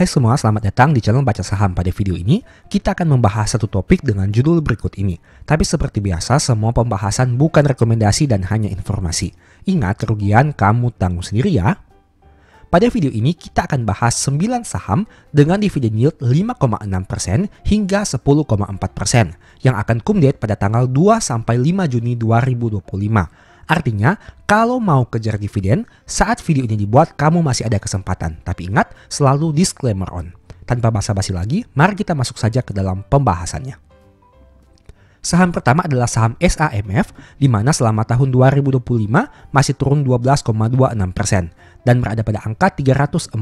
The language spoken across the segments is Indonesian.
Hai semua, selamat datang di channel Baca Saham. Pada video ini, kita akan membahas satu topik dengan judul berikut ini. Tapi seperti biasa, semua pembahasan bukan rekomendasi dan hanya informasi. Ingat, kerugian kamu tanggung sendiri ya. Pada video ini, kita akan bahas 9 saham dengan dividen yield 5,6% hingga 10,4% yang akan come date pada tanggal 2-5 Juni 2025. Artinya, kalau mau kejar dividen, saat video ini dibuat kamu masih ada kesempatan. Tapi ingat, selalu disclaimer on. Tanpa basa-basi lagi, mari kita masuk saja ke dalam pembahasannya. Saham pertama adalah saham SAMF, di mana selama tahun 2025 masih turun 12,26% dan berada pada angka 340.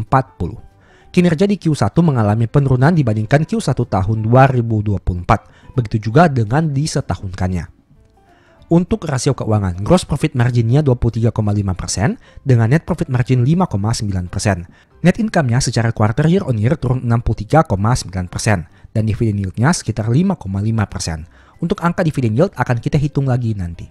Kinerja di Q1 mengalami penurunan dibandingkan Q1 tahun 2024, begitu juga dengan di setahunkannya. Untuk rasio keuangan, gross profit marginnya 23,5% dengan net profit margin 5,9%. Net income-nya secara quarter year on year turun 63,9% dan dividen yield-nya sekitar 5,5%. Untuk angka dividen yield akan kita hitung lagi nanti.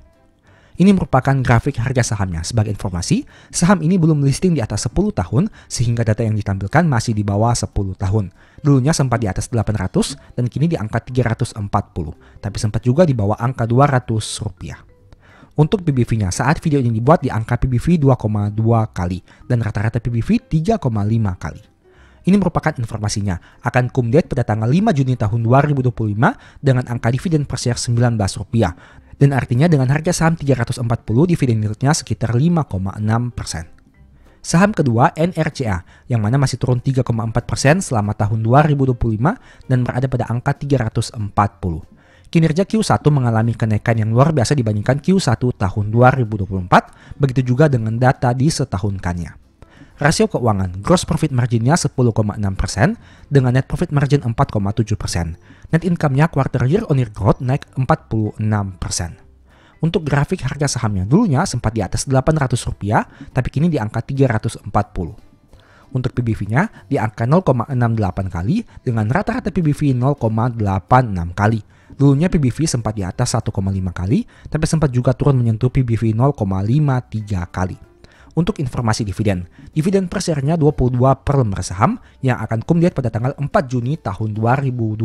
Ini merupakan grafik harga sahamnya. Sebagai informasi, saham ini belum listing di atas 10 tahun sehingga data yang ditampilkan masih di bawah 10 tahun. Dulunya sempat di atas 800 dan kini di angka 340, tapi sempat juga di bawah angka 200 rupiah. Untuk PBV-nya, saat video ini dibuat di angka PBV 2,2 kali dan rata-rata PBV 3,5 kali. Ini merupakan informasinya, akan come date pada tanggal 5 Juni tahun 2025 dengan angka dividen per share 19 rupiah. Dan artinya dengan harga saham 340, dividen yield-nya sekitar 5,6%. Saham kedua NRCA, yang mana masih turun 3,4% selama tahun 2025 dan berada pada angka 340. Kinerja Q1 mengalami kenaikan yang luar biasa dibandingkan Q1 tahun 2024, begitu juga dengan data di setahunkannya. Rasio keuangan, gross profit marginnya 10,6% dengan net profit margin 4,7%. Net income-nya quarter year on year growth naik 46%. Untuk grafik harga sahamnya, dulunya sempat di atas 800 rupiah, tapi kini di angka 340. Untuk PBV-nya di angka 0,68 kali dengan rata-rata PBV 0,86 kali. Dulunya PBV sempat di atas 1,5 kali, tapi sempat juga turun menyentuh PBV 0,53 kali. Untuk informasi dividen per share-nya 22 per lembar saham yang akan come date pada tanggal 4 Juni tahun 2025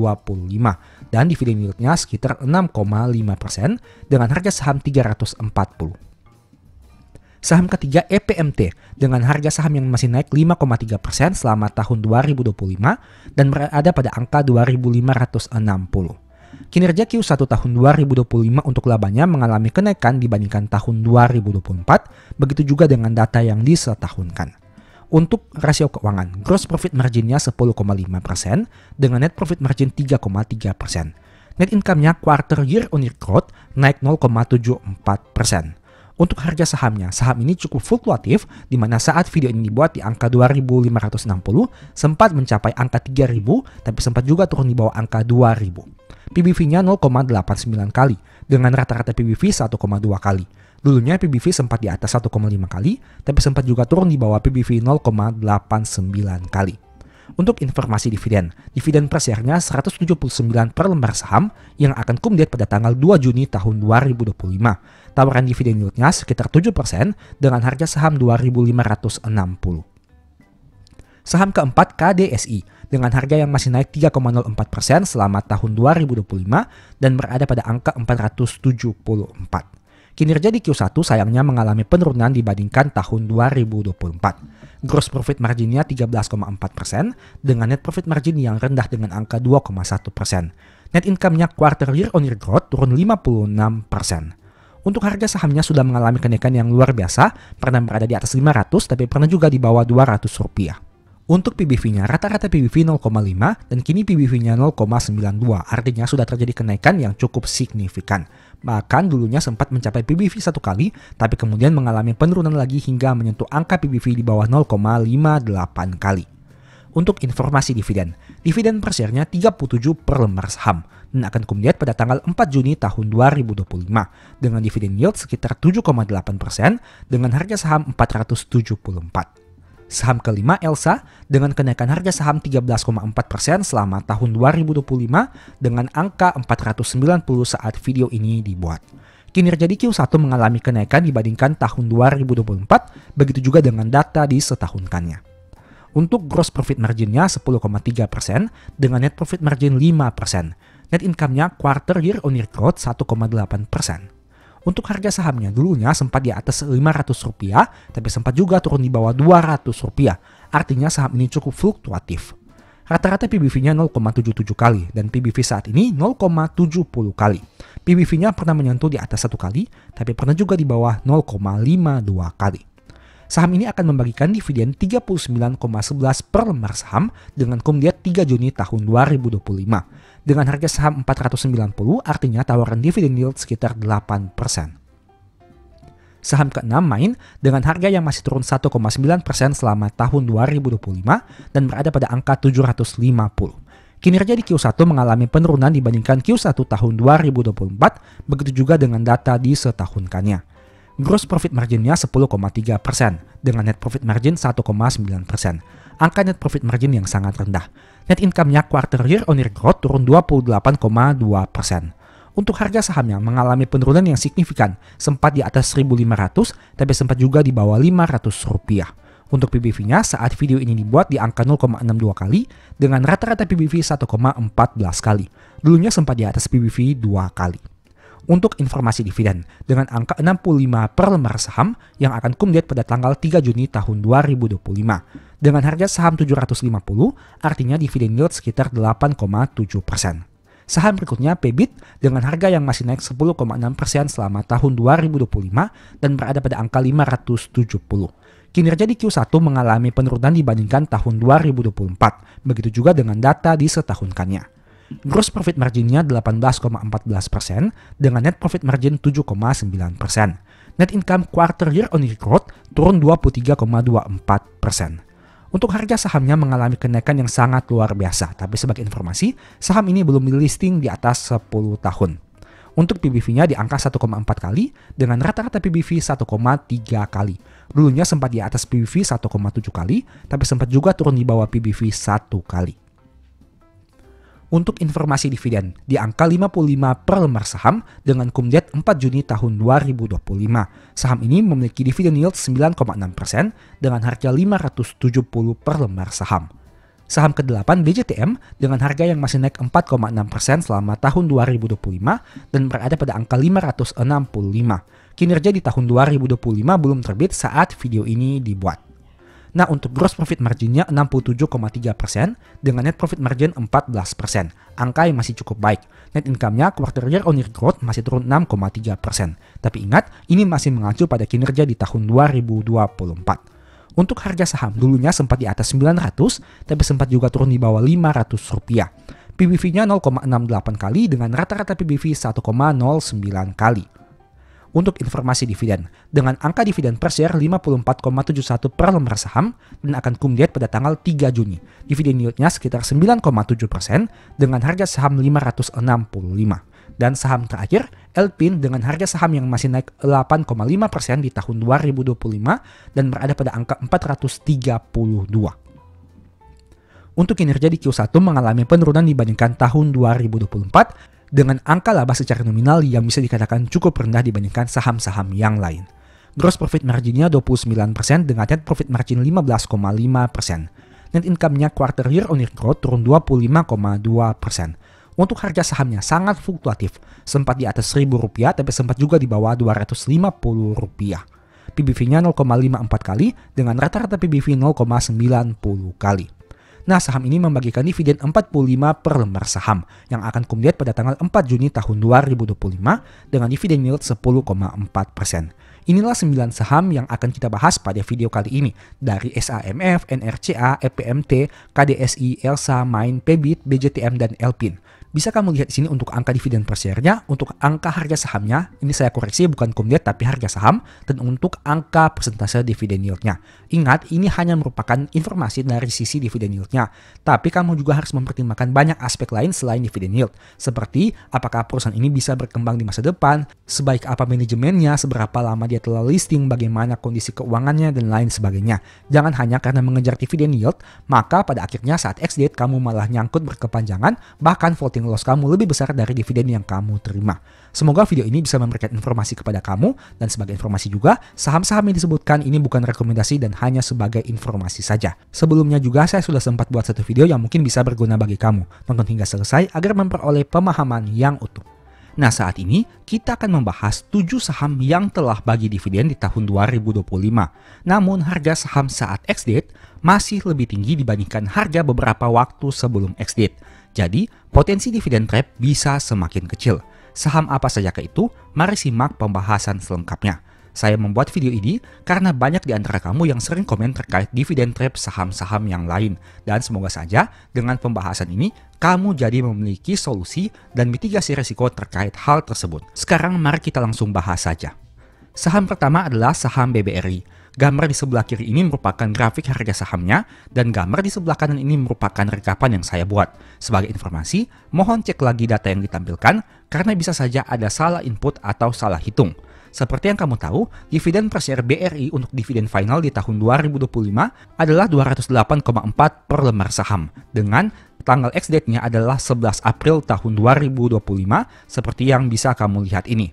dan dividen yield-nya sekitar 6,5% dengan harga saham 340. Saham ketiga EPMT dengan harga saham yang masih naik 5,3% selama tahun 2025 dan berada pada angka 2.560. Kinerja Q1 tahun 2025 untuk labanya mengalami kenaikan dibandingkan tahun 2024, begitu juga dengan data yang disetahunkan. Untuk rasio keuangan, gross profit marginnya 10,5% dengan net profit margin 3,3%. Net income-nya quarter year on year growth naik 0,74%. Untuk harga sahamnya, saham ini cukup fluktuatif di mana saat video ini dibuat di angka 2.560 sempat mencapai angka 3.000 tapi sempat juga turun di bawah angka 2.000. PBV-nya 0,89 kali dengan rata-rata PBV 1,2 kali. Dulunya PBV sempat di atas 1,5 kali tapi sempat juga turun di bawah PBV 0,89 kali. Untuk informasi dividen per share-nya 179 per lembar saham yang akan come date pada tanggal 2 Juni tahun 2025. Tawaran dividen yield-nya sekitar 7% dengan harga saham 2.560. Saham keempat KDSI dengan harga yang masih naik 3,04% selama tahun 2025 dan berada pada angka 474. Kinerja di Q1 sayangnya mengalami penurunan dibandingkan tahun 2024. Gross profit marginnya 13,4% dengan net profit margin yang rendah dengan angka 2,1%. Net income-nya quarter year on year growth turun 56%. Untuk harga sahamnya sudah mengalami kenaikan yang luar biasa, pernah berada di atas 500 tapi pernah juga di bawah 200 rupiah. Untuk PBV-nya, rata-rata PBV 0,5 dan kini PBV-nya 0,92, artinya sudah terjadi kenaikan yang cukup signifikan. Bahkan dulunya sempat mencapai PBV 1 kali, tapi kemudian mengalami penurunan lagi hingga menyentuh angka PBV di bawah 0,58 kali. Untuk informasi dividen per share-nya 37 per lembar saham dan akan come date pada tanggal 4 Juni tahun 2025 dengan dividen yield sekitar 7,8% dengan harga saham 474. Saham kelima Elsa dengan kenaikan harga saham 13,4% selama tahun 2025 dengan angka 490 saat video ini dibuat. Kinerja di Q1 mengalami kenaikan dibandingkan tahun 2024, begitu juga dengan data di setahunkannya. Untuk gross profit marginnya 10,3% dengan net profit margin 5%. Net income-nya quarter year on year growth 1,8%. Untuk harga sahamnya dulunya sempat di atas Rp500, tapi sempat juga turun di bawah Rp200. Artinya saham ini cukup fluktuatif. Rata-rata PBV-nya 0,77 kali dan PBV saat ini 0,70 kali. PBV-nya pernah menyentuh di atas 1 kali, tapi pernah juga di bawah 0,52 kali. Saham ini akan membagikan dividen 39,11 per lembar saham dengan kumdiat 3 Juni tahun 2025. Dengan harga saham 490 artinya tawaran dividen yield sekitar 8%. Saham ke-6 Main dengan harga yang masih turun 1,9% selama tahun 2025 dan berada pada angka 750. Kinerja di Q1 mengalami penurunan dibandingkan Q1 tahun 2024, begitu juga dengan data di setahunkannya. Gross profit marginnya 10,3% dengan net profit margin 1,9%. Angka net profit margin yang sangat rendah. Net income-nya quarter year on year growth turun 28,2%. Untuk harga sahamnya mengalami penurunan yang signifikan, sempat di atas 1.500 tapi sempat juga di bawah Rp500. Untuk PBV-nya saat video ini dibuat di angka 0,62 kali dengan rata-rata PBV 1,14 kali. Dulunya sempat di atas PBV 2 kali. Untuk informasi dividen, dengan angka 65 per lembar saham yang akan kumdiat pada tanggal 3 Juni tahun 2025. Dengan harga saham 750, artinya dividen yield sekitar 8,7%. Saham berikutnya PBIT dengan harga yang masih naik 10,6% selama tahun 2025 dan berada pada angka 570. Kinerja di Q1 mengalami penurunan dibandingkan tahun 2024, begitu juga dengan data di setahunkannya. Gross profit marginnya 18,14% dengan net profit margin 7,9%. Net income quarter year on year growth turun 23,24%. Untuk harga sahamnya mengalami kenaikan yang sangat luar biasa, tapi sebagai informasi, saham ini belum di-listing di atas 10 tahun. Untuk PBV-nya di angka 1,4 kali dengan rata-rata PBV 1,3 kali. Dulunya sempat di atas PBV 1,7 kali, tapi sempat juga turun di bawah PBV 1 kali. Untuk informasi dividen, di angka 55 per lembar saham dengan kumdiat 4 Juni tahun 2025. Saham ini memiliki dividen yield 9,6% dengan harga 570 per lembar saham. Saham ke-8 BJTM dengan harga yang masih naik 4,6% selama tahun 2025 dan berada pada angka 565. Kinerja di tahun 2025 belum terbit saat video ini dibuat. Nah, untuk gross profit marginnya 67,3% dengan net profit margin 14%. Angka yang masih cukup baik. Net income-nya quarter year on year growth masih turun 6,3%. Tapi ingat, ini masih mengacu pada kinerja di tahun 2024. Untuk harga saham dulunya sempat di atas 900, tapi sempat juga turun di bawah Rp500. PBV-nya 0,68 kali dengan rata-rata PBV 1,09 kali. Untuk informasi dividen, dengan angka dividen per share 54,71 per lembar saham dan akan kumdiat pada tanggal 3 Juni. Dividen yieldnya sekitar 9,7% dengan harga saham 565. Dan saham terakhir, Elpin dengan harga saham yang masih naik 8,5% di tahun 2025 dan berada pada angka 432. Untuk kinerja di Q1 mengalami penurunan dibandingkan tahun 2024, dengan angka laba secara nominal yang bisa dikatakan cukup rendah dibandingkan saham-saham yang lain. Gross profit marginnya 29% dengan net profit margin 15,5%. Net income-nya quarter year on year growth turun 25,2%. Untuk harga sahamnya sangat fluktuatif, sempat di atas Rp1.000 tapi sempat juga di bawah Rp250. PBV-nya 0,54 kali dengan rata-rata PBV 0,90 kali. Nah, saham ini membagikan dividen 45 per lembar saham yang akan kumdiat pada tanggal 4 Juni tahun 2025 dengan dividen yield 10,4%. Inilah 9 saham yang akan kita bahas pada video kali ini dari SAMF, NRCA, EPMT, KDSI, Elsa, Main, PBIT, BJTM, dan Elpin. Bisa kamu lihat di sini untuk angka dividen per share-nya, untuk angka harga sahamnya, ini saya koreksi bukan kumdiat tapi harga saham, dan untuk angka persentase dividen yield-nya. Ingat, ini hanya merupakan informasi dari sisi dividen yield-nya, tapi kamu juga harus mempertimbangkan banyak aspek lain selain dividen yield, seperti apakah perusahaan ini bisa berkembang di masa depan, sebaik apa manajemennya, seberapa lama dia telah listing, bagaimana kondisi keuangannya, dan lain sebagainya. Jangan hanya karena mengejar dividen yield, maka pada akhirnya saat ex-date kamu malah nyangkut berkepanjangan, bahkan voting marketing loss kamu lebih besar dari dividen yang kamu terima. Semoga video ini bisa memberikan informasi kepada kamu, dan sebagai informasi juga, saham-saham yang disebutkan ini bukan rekomendasi dan hanya sebagai informasi saja. Sebelumnya juga saya sudah sempat buat satu video yang mungkin bisa berguna bagi kamu. Tonton hingga selesai agar memperoleh pemahaman yang utuh. Nah, saat ini kita akan membahas 7 saham yang telah bagi dividen di tahun 2025. Namun harga saham saat ex-date masih lebih tinggi dibandingkan harga beberapa waktu sebelum ex-date. Jadi, potensi dividen trap bisa semakin kecil. Saham apa saja itu? Mari simak pembahasan selengkapnya. Saya membuat video ini karena banyak di antara kamu yang sering komen terkait dividen trap saham-saham yang lain. Dan semoga saja dengan pembahasan ini, kamu jadi memiliki solusi dan mitigasi risiko terkait hal tersebut. Sekarang mari kita langsung bahas saja. Saham pertama adalah saham BBRI. Gambar di sebelah kiri ini merupakan grafik harga sahamnya, dan gambar di sebelah kanan ini merupakan rekapan yang saya buat. Sebagai informasi, mohon cek lagi data yang ditampilkan karena bisa saja ada salah input atau salah hitung. Seperti yang kamu tahu, dividen per share BRI untuk dividen final di tahun 2025 adalah 208,4 per lembar saham, dengan tanggal ex-date-nya adalah 11 April tahun 2025 seperti yang bisa kamu lihat ini.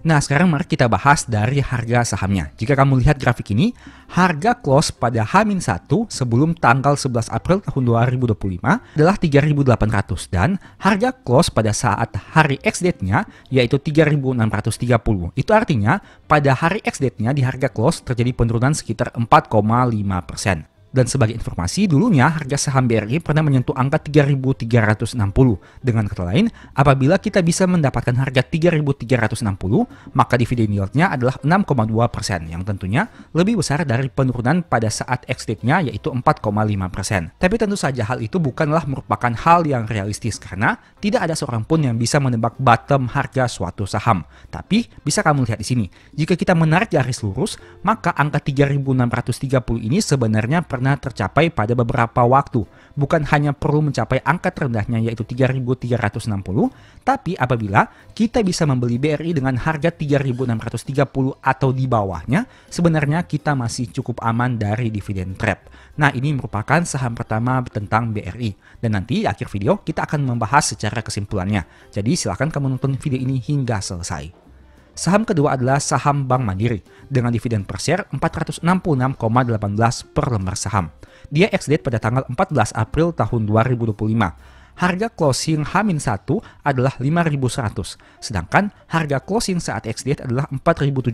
Nah, sekarang mari kita bahas dari harga sahamnya. Jika kamu lihat grafik ini, harga close pada H-1 sebelum tanggal 11 April tahun 2025 adalah 3.800 dan harga close pada saat hari ex-date-nya yaitu 3.630. Itu artinya pada hari ex-date-nya di harga close terjadi penurunan sekitar 4,5%. Dan sebagai informasi, dulunya harga saham BRI pernah menyentuh angka 3.360. Dengan kata lain, apabila kita bisa mendapatkan harga 3.360, maka dividen yield-nya adalah 6,2%, yang tentunya lebih besar dari penurunan pada saat ex-date-nya yaitu 4,5%. Tapi tentu saja hal itu bukanlah merupakan hal yang realistis karena tidak ada seorang pun yang bisa menebak bottom harga suatu saham. Tapi bisa kamu lihat di sini, jika kita menarik garis lurus, maka angka 3.630 ini sebenarnya pernah tercapai pada beberapa waktu. Bukan hanya perlu mencapai angka terendahnya yaitu 3.360, tapi apabila kita bisa membeli BRI dengan harga 3.630 atau di bawahnya, sebenarnya kita masih cukup aman dari dividen trap. Nah, ini merupakan saham pertama tentang BRI. Dan nanti di akhir video kita akan membahas secara kesimpulannya. Jadi silahkan kamu nonton video ini hingga selesai. Saham kedua adalah saham Bank Mandiri dengan dividen per share 466,18 per lembar saham. Dia ex-date pada tanggal 14 April tahun 2025. Harga closing H-1 adalah 5.100, sedangkan harga closing saat ex-date adalah 4.750.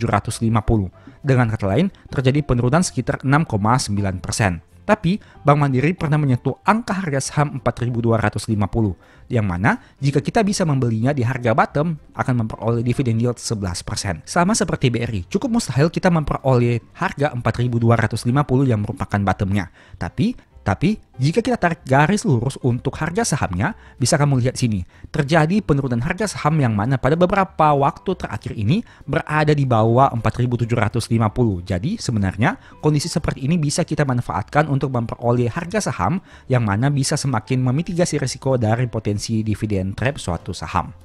Dengan kata lain, terjadi penurunan sekitar 6,9%. Tapi Bank Mandiri pernah menyentuh angka harga saham 4.250, yang mana jika kita bisa membelinya di harga bottom akan memperoleh dividen yield 11%. Sama seperti BRI, cukup mustahil kita memperoleh harga 4.250 yang merupakan bottomnya. Tapi jika kita tarik garis lurus untuk harga sahamnya, bisa kamu lihat sini, terjadi penurunan harga saham yang mana pada beberapa waktu terakhir ini berada di bawah 4.750. Jadi sebenarnya kondisi seperti ini bisa kita manfaatkan untuk memperoleh harga saham yang mana bisa semakin memitigasi risiko dari potensi dividen trap suatu saham.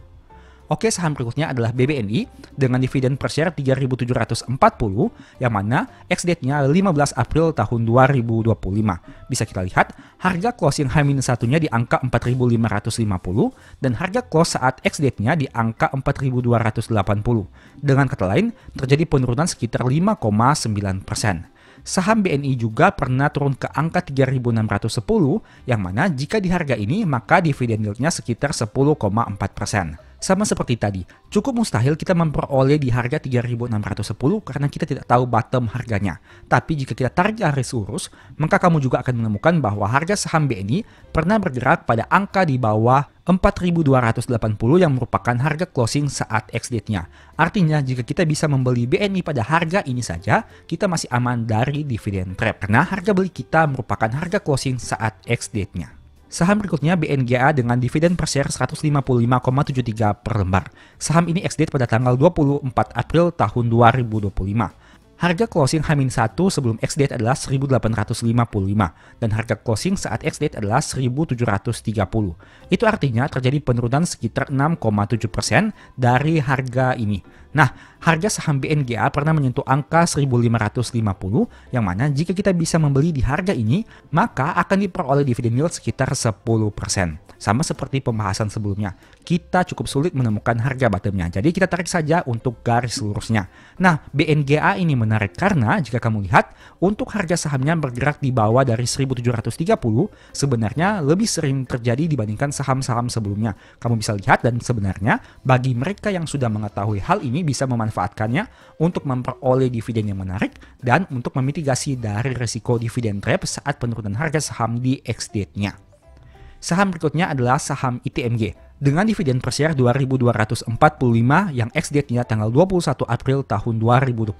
Oke, saham berikutnya adalah BBNI dengan dividen per share 3.740 yang mana ex-date-nya 15 April tahun 2025. Bisa kita lihat, harga closing H-1-nya di angka 4.550 dan harga close saat ex-date-nya di angka 4.280. Dengan kata lain, terjadi penurunan sekitar 5,9%. Saham BNI juga pernah turun ke angka 3.610 yang mana jika di harga ini maka dividen yield-nya sekitar 10,4%. Sama seperti tadi, cukup mustahil kita memperoleh di harga 3.610 karena kita tidak tahu bottom harganya. Tapi jika kita tarik garis lurus, maka kamu juga akan menemukan bahwa harga saham BNI pernah bergerak pada angka di bawah 4.280 yang merupakan harga closing saat ex-date-nya. Artinya jika kita bisa membeli BNI pada harga ini saja, kita masih aman dari dividen trap karena harga beli kita merupakan harga closing saat ex-date-nya. Saham berikutnya BNGA dengan dividen per share 155,73 per lembar. Saham ini ex-date pada tanggal 24 April tahun 2025. Harga closing H-1 sebelum ex-date adalah 1.855 dan harga closing saat ex-date adalah 1.730. Itu artinya terjadi penurunan sekitar 6,7% dari harga ini. Nah, harga saham BNGA pernah menyentuh angka 1.550 yang mana jika kita bisa membeli di harga ini, maka akan diperoleh dividen yield sekitar 10%. Sama seperti pembahasan sebelumnya, kita cukup sulit menemukan harga bottomnya. Jadi kita tarik saja untuk garis lurusnya. Nah, BNGA ini menarik karena jika kamu lihat, untuk harga sahamnya bergerak di bawah dari 1730, sebenarnya lebih sering terjadi dibandingkan saham-saham sebelumnya. Kamu bisa lihat dan sebenarnya bagi mereka yang sudah mengetahui hal ini bisa memanfaatkannya untuk memperoleh dividen yang menarik dan untuk memitigasi dari risiko dividen trap saat penurunan harga saham di ex-date-nya. Saham berikutnya adalah saham ITMG dengan dividen per share 2.245 yang ex-date-nya tanggal 21 April tahun 2025.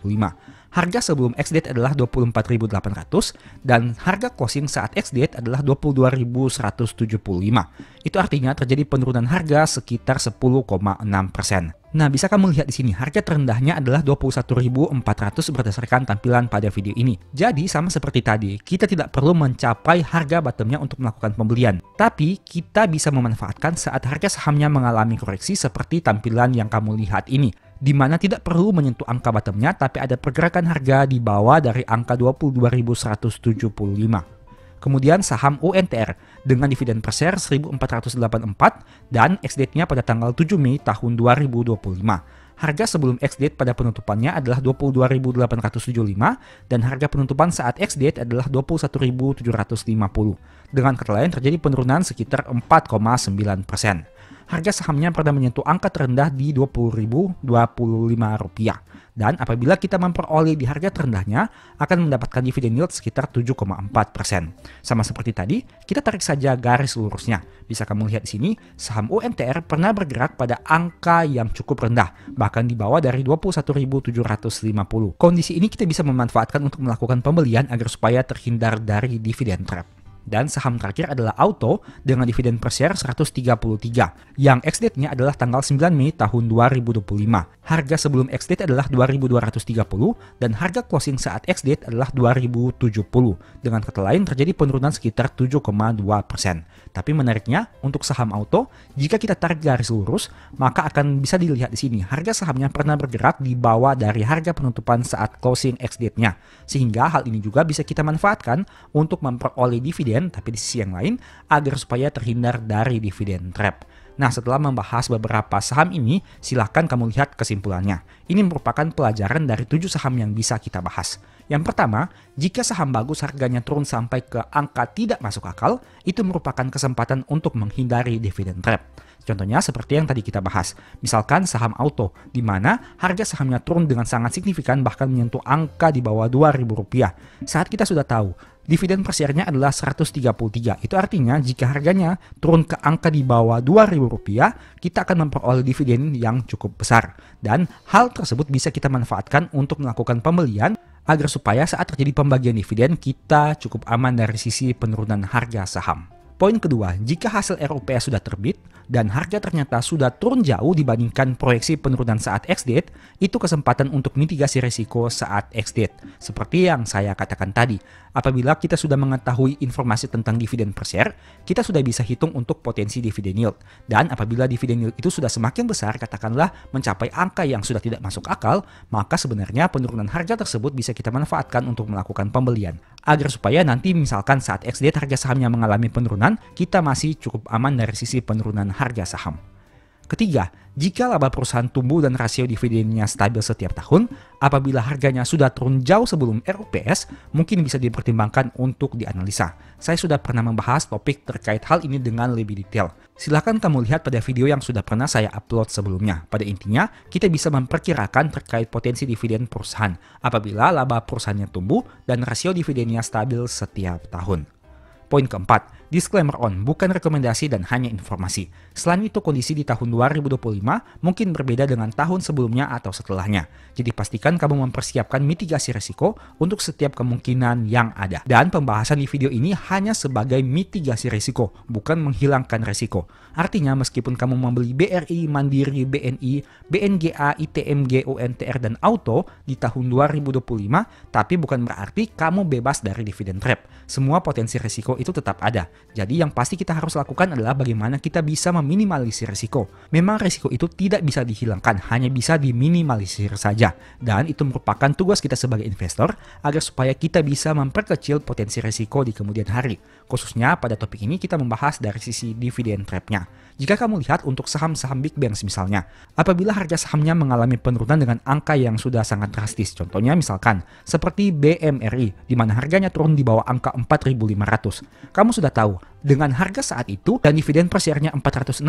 Harga sebelum ex-date adalah 24.800 dan harga closing saat ex-date adalah 22.175. Itu artinya terjadi penurunan harga sekitar 10,6%. Nah, bisa kamu lihat di sini harga terendahnya adalah 21.400 berdasarkan tampilan pada video ini. Jadi sama seperti tadi, kita tidak perlu mencapai harga bottomnya untuk melakukan pembelian. Tapi kita bisa memanfaatkan saat harga sahamnya mengalami koreksi seperti tampilan yang kamu lihat ini, di mana tidak perlu menyentuh angka bottomnya tapi ada pergerakan harga di bawah dari angka 22.175. Kemudian saham UNTR dengan dividen per share 1484 dan ex-date-nya pada tanggal 7 Mei tahun 2025. Harga sebelum ex-date pada penutupannya adalah 22.875 dan harga penutupan saat ex-date adalah 21.750. Dengan kata lain terjadi penurunan sekitar 4,9%. Harga sahamnya pernah menyentuh angka terendah di Rp20.025. Dan apabila kita memperoleh di harga terendahnya, akan mendapatkan dividen yield sekitar 7,4%. Sama seperti tadi, kita tarik saja garis lurusnya. Bisa kamu lihat di sini, saham UNTR pernah bergerak pada angka yang cukup rendah, bahkan di bawah dari 21.750. Kondisi ini kita bisa memanfaatkan untuk melakukan pembelian agar supaya terhindar dari dividen trap. Dan saham terakhir adalah Auto dengan dividen per share 133 yang ex-date-nya adalah tanggal 9 Mei tahun 2025. Harga sebelum ex-date adalah 2.230 dan harga closing saat ex-date adalah 2.070. Dengan kata lain terjadi penurunan sekitar 7,2%. Tapi menariknya untuk saham Auto, jika kita tarik garis lurus, maka akan bisa dilihat di sini harga sahamnya pernah bergerak di bawah dari harga penutupan saat closing ex-date-nya. Sehingga hal ini juga bisa kita manfaatkan untuk memperoleh dividen tapi di sisi yang lain agar supaya terhindar dari dividen trap. Nah, setelah membahas beberapa saham ini, silahkan kamu lihat kesimpulannya. Ini merupakan pelajaran dari 7 saham yang bisa kita bahas. Yang pertama, jika saham bagus harganya turun sampai ke angka tidak masuk akal, itu merupakan kesempatan untuk menghindari dividen trap. Contohnya seperti yang tadi kita bahas, misalkan saham Auto, di mana harga sahamnya turun dengan sangat signifikan bahkan menyentuh angka di bawah Rp2.000. Saat kita sudah tahu, dividen per share-nya adalah 133. Itu artinya jika harganya turun ke angka di bawah Rp2.000, kita akan memperoleh dividen yang cukup besar. Dan hal tersebut bisa kita manfaatkan untuk melakukan pembelian agar supaya saat terjadi pembagian dividen kita cukup aman dari sisi penurunan harga saham. Poin kedua, jika hasil RUPS sudah terbit dan harga ternyata sudah turun jauh dibandingkan proyeksi penurunan saat ex-date, itu kesempatan untuk mitigasi risiko saat ex-date. Seperti yang saya katakan tadi, apabila kita sudah mengetahui informasi tentang dividen per share, kita sudah bisa hitung untuk potensi dividen yield. Dan apabila dividen yield itu sudah semakin besar, katakanlah mencapai angka yang sudah tidak masuk akal, maka sebenarnya penurunan harga tersebut bisa kita manfaatkan untuk melakukan pembelian. Agar supaya nanti misalkan saat ex-date harga sahamnya mengalami penurunan, kita masih cukup aman dari sisi penurunan harga saham. Ketiga, jika laba perusahaan tumbuh dan rasio dividennya stabil setiap tahun, apabila harganya sudah turun jauh sebelum RUPS, mungkin bisa dipertimbangkan untuk dianalisa. Saya sudah pernah membahas topik terkait hal ini dengan lebih detail. Silahkan kamu lihat pada video yang sudah pernah saya upload sebelumnya. Pada intinya, kita bisa memperkirakan terkait potensi dividen perusahaan apabila laba perusahaannya tumbuh dan rasio dividennya stabil setiap tahun. Poin keempat, disclaimer on, bukan rekomendasi dan hanya informasi. Selain itu, kondisi di tahun 2025 mungkin berbeda dengan tahun sebelumnya atau setelahnya. Jadi pastikan kamu mempersiapkan mitigasi risiko untuk setiap kemungkinan yang ada. Dan pembahasan di video ini hanya sebagai mitigasi risiko, bukan menghilangkan risiko. Artinya meskipun kamu membeli BRI, Mandiri, BNI, BNGA, ITMG, UNTR, dan Auto di tahun 2025, tapi bukan berarti kamu bebas dari dividen trap. Semua potensi risiko itu tetap ada. Jadi yang pasti kita harus lakukan adalah bagaimana kita bisa meminimalisir risiko. Memang risiko itu tidak bisa dihilangkan, hanya bisa diminimalisir saja. Dan itu merupakan tugas kita sebagai investor agar supaya kita bisa memperkecil potensi risiko di kemudian hari. Khususnya pada topik ini kita membahas dari sisi dividen trap-nya. Jika kamu lihat untuk saham-saham big banks misalnya, apabila harga sahamnya mengalami penurunan dengan angka yang sudah sangat drastis, contohnya misalkan seperti BMRI, di mana harganya turun di bawah angka 4.500. Kamu sudah tahu, dengan harga saat itu dan dividen per share-nya 466,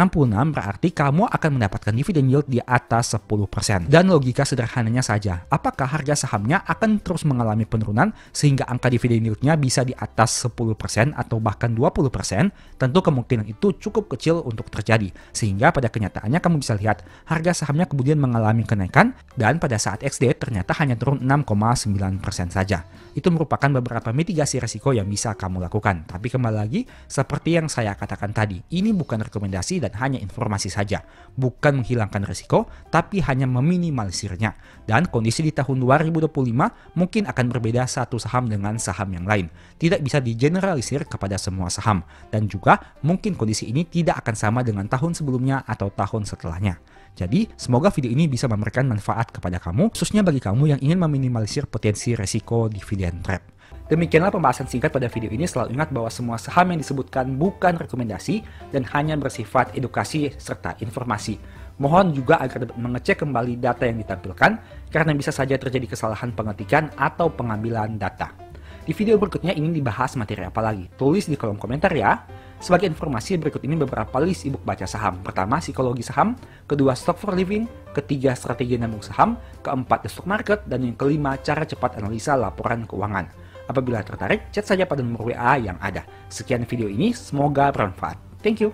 berarti kamu akan mendapatkan dividen yield di atas 10%. Dan logika sederhananya saja, apakah harga sahamnya akan terus mengalami penurunan sehingga angka dividen yield-nya bisa di atas 10% atau bahkan 20%? Tentu kemungkinan itu cukup kecil untuk terjadi. Sehingga pada kenyataannya kamu bisa lihat harga sahamnya kemudian mengalami kenaikan dan pada saat XD ternyata hanya turun 6,9% saja. Itu merupakan beberapa mitigasi risiko yang bisa kamu lakukan. Tapi kembali lagi, seperti yang saya katakan tadi, ini bukan rekomendasi dan hanya informasi saja. Bukan menghilangkan risiko, tapi hanya meminimalisirnya. Dan kondisi di tahun 2025 mungkin akan berbeda satu saham dengan saham yang lain. Tidak bisa digeneralisir kepada semua saham. Dan juga mungkin kondisi ini tidak akan sama dengan tahun sebelumnya atau tahun setelahnya. Jadi, semoga video ini bisa memberikan manfaat kepada kamu, khususnya bagi kamu yang ingin meminimalisir potensi resiko dividen trap. Demikianlah pembahasan singkat pada video ini. Selalu ingat bahwa semua saham yang disebutkan bukan rekomendasi dan hanya bersifat edukasi serta informasi. Mohon juga agar dapat mengecek kembali data yang ditampilkan, karena bisa saja terjadi kesalahan pengetikan atau pengambilan data. Di video berikutnya ingin dibahas materi apa lagi? Tulis di kolom komentar ya. Sebagai informasi, berikut ini beberapa list ebook baca saham. Pertama, psikologi saham. Kedua, stock for living. Ketiga, strategi nabung saham. Keempat, the stock market. Dan yang kelima, cara cepat analisa laporan keuangan. Apabila tertarik, chat saja pada nomor WA yang ada. Sekian video ini, semoga bermanfaat. Thank you.